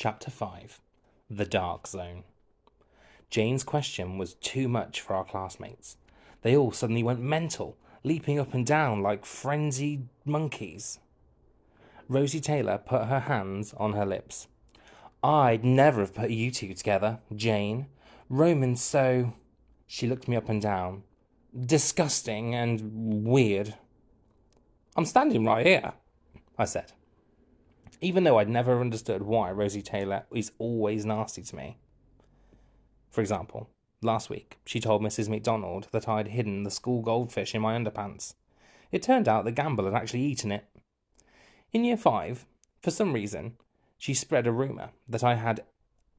Chapter 5 The Dark Zone. Jane's question was too much for our classmates. They all suddenly went mental, leaping up and down like frenzied monkeys. Rosie Taylor put her hands on her lips. I'd never have put you two together, Jane. Roman's so... She looked me up and down. Disgusting and weird. I'm standing right here, I said. Even though I'd never understood why Rosie Taylor is always nasty to me. For example, last week she told Mrs. McDonald that I'd hidden the school goldfish in my underpants. It turned out that Gamble had actually eaten it. In year 5, for some reason, she spread a rumour that I had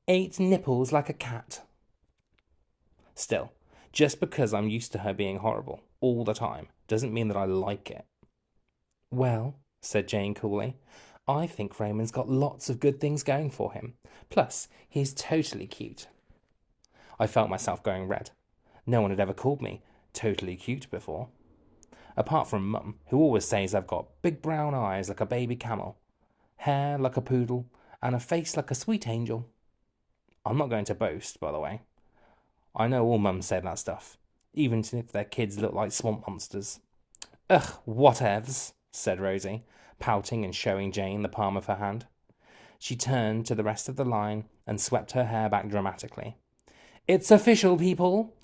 8 nipples like a cat. Still, just because I'm used to her being horrible all the time doesn't mean that I like it. Well, said Jane coolly, I think Raymond's got lots of good things going for him. Plus, he's totally cute. I felt myself going red. No one had ever called me totally cute before. Apart from Mum, who always says I've got big brown eyes like a baby camel, hair like a poodle, and a face like a sweet angel. I'm not going to boast, by the way. I know all mums say that stuff, even if their kids look like swamp monsters. Ugh, whatevs, said Rosie, pouting and showing Jane the palm of her hand. She turned to the rest of the line and swept her hair back dramatically. It's official, people.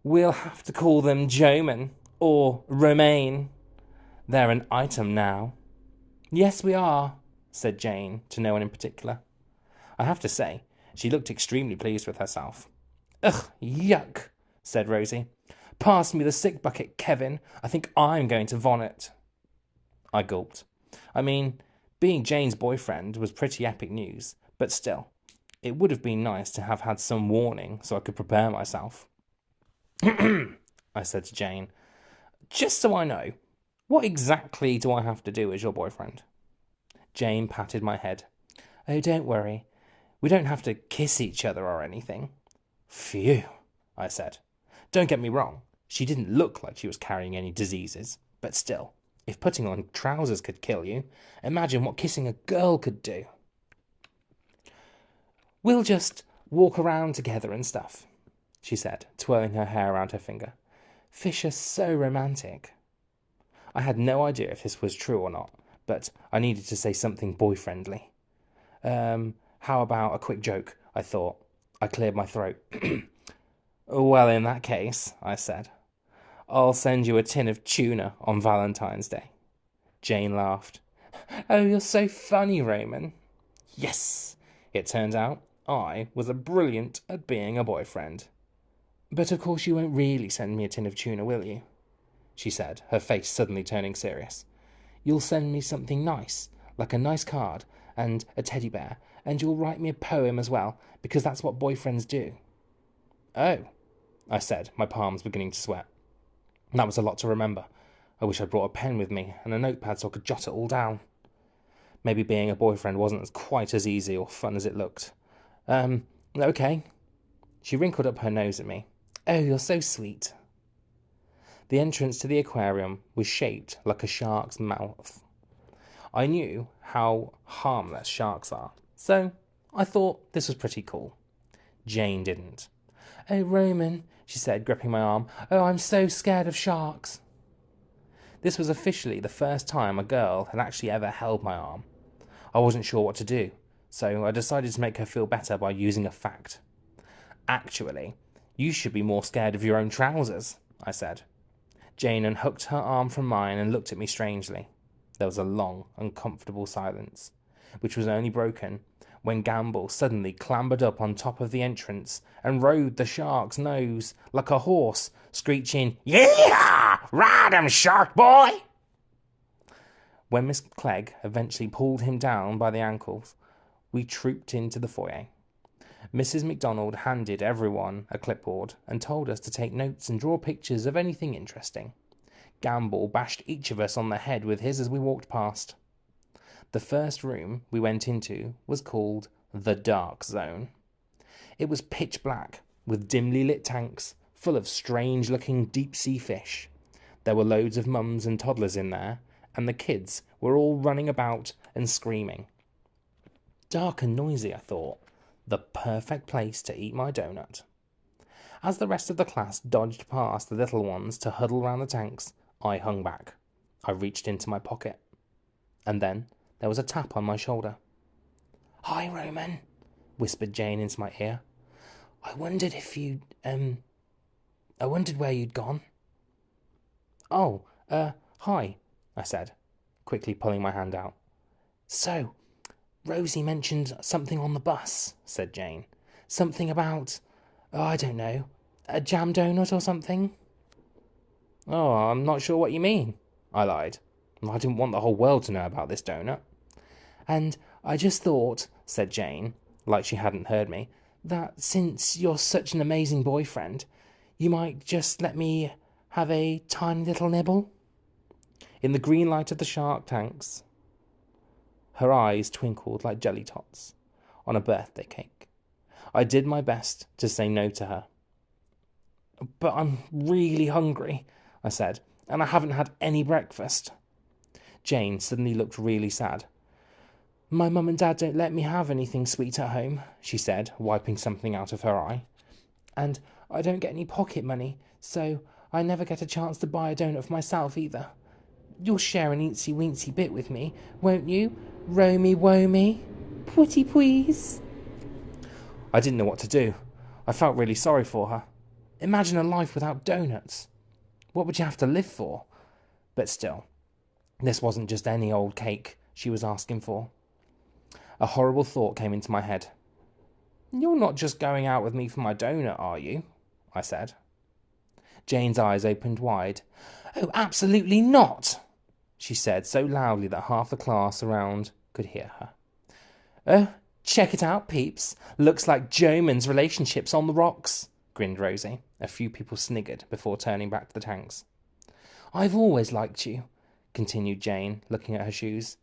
We'll have to call them Joman or Romaine. They're an item now. Yes, we are, said Jane, to no one in particular. I have to say, she looked extremely pleased with herself. Ugh, yuck, said Rosie. Pass me the sick bucket, Kevin. I think I'm going to vomit. I gulped. I mean, being Jane's boyfriend was pretty epic news, but still, it would have been nice to have had some warning so I could prepare myself. I said to Jane, just so I know, what exactly do I have to do as your boyfriend? Jane patted my head. Oh, don't worry. We don't have to kiss each other or anything. Phew, I said. Don't get me wrong. She didn't look like she was carrying any diseases, but still, if putting on trousers could kill you, imagine what kissing a girl could do. We'll just walk around together and stuff, she said, twirling her hair around her finger. Fish are so romantic. I had no idea if this was true or not, but I needed to say something boyfriendly. How about a quick joke, I thought. I cleared my throat. Well, in that case, I said, I'll send you a tin of tuna on Valentine's Day. Jane laughed. Oh, you're so funny, Raymond. Yes, it turns out I was brilliant at being a boyfriend. But of course you won't really send me a tin of tuna, will you? She said, her face suddenly turning serious. You'll send me something nice, like a nice card and a teddy bear, and you'll write me a poem as well, because that's what boyfriends do. Oh, I said, my palms beginning to sweat. That was a lot to remember. I wish I'd brought a pen with me and a notepad so I could jot it all down. Maybe being a boyfriend wasn't quite as easy or fun as it looked. Okay. She wrinkled up her nose at me. Oh, you're so sweet. The entrance to the aquarium was shaped like a shark's mouth. I knew how harmless sharks are, so I thought this was pretty cool. Jane didn't. Oh, Roman, she said, gripping my arm. Oh, I'm so scared of sharks. This was officially the first time a girl had actually ever held my arm. I wasn't sure what to do, so I decided to make her feel better by using a fact. Actually, you should be more scared of your own trousers, I said. Jane unhooked her arm from mine and looked at me strangely. There was a long, uncomfortable silence, which was only broken when Gamble suddenly clambered up on top of the entrance and rode the shark's nose like a horse, screeching, "Yeah! Ride him, shark boy!" When Miss Clegg eventually pulled him down by the ankles, we trooped into the foyer. Mrs. McDonald handed everyone a clipboard and told us to take notes and draw pictures of anything interesting. Gamble bashed each of us on the head with his as we walked past. The first room we went into was called the Dark Zone. It was pitch black, with dimly lit tanks full of strange-looking deep-sea fish. There were loads of mums and toddlers in there, and the kids were all running about and screaming. Dark and noisy, I thought. The perfect place to eat my donut. As the rest of the class dodged past the little ones to huddle round the tanks, I hung back. I reached into my pocket. And then there was a tap on my shoulder. "Hi, Roman," whispered Jane into my ear. I wondered where you'd gone." "Oh, hi," I said, quickly pulling my hand out. "So, Rosie mentioned something on the bus," said Jane. "Something about, I don't know, a jam donut or something?" "Oh, I'm not sure what you mean," I lied. I didn't want the whole world to know about this donut. "And I just thought," said Jane, like she hadn't heard me, "that since you're such an amazing boyfriend, you might just let me have a tiny little nibble." In the green light of the shark tanks, her eyes twinkled like jelly tots on a birthday cake. I did my best to say no to her. "But I'm really hungry," I said, "and I haven't had any breakfast." Jane suddenly looked really sad. "My mum and dad don't let me have anything sweet at home," she said, wiping something out of her eye. "And I don't get any pocket money, so I never get a chance to buy a donut for myself either. You'll share an eensy-weensy bit with me, won't you? Romy-womy? Pretty please?" I didn't know what to do. I felt really sorry for her. Imagine a life without donuts. What would you have to live for? But still, this wasn't just any old cake she was asking for. A horrible thought came into my head. "You're not just going out with me for my donut, are you?" I said. Jane's eyes opened wide. "Oh, absolutely not," she said so loudly that half the class around could hear her. Check it out, peeps. Looks like Joman's relationship's on the rocks," grinned Rosie. A few people sniggered before turning back to the tanks. "I've always liked you," continued Jane, looking at her shoes.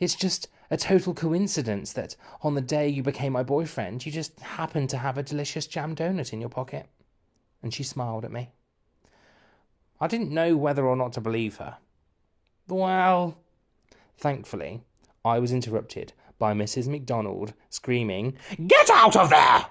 "It's just a total coincidence that on the day you became my boyfriend, you just happened to have a delicious jam donut in your pocket." And she smiled at me. I didn't know whether or not to believe her. Well, thankfully, I was interrupted by Mrs. McDonald screaming, "Get out of there!"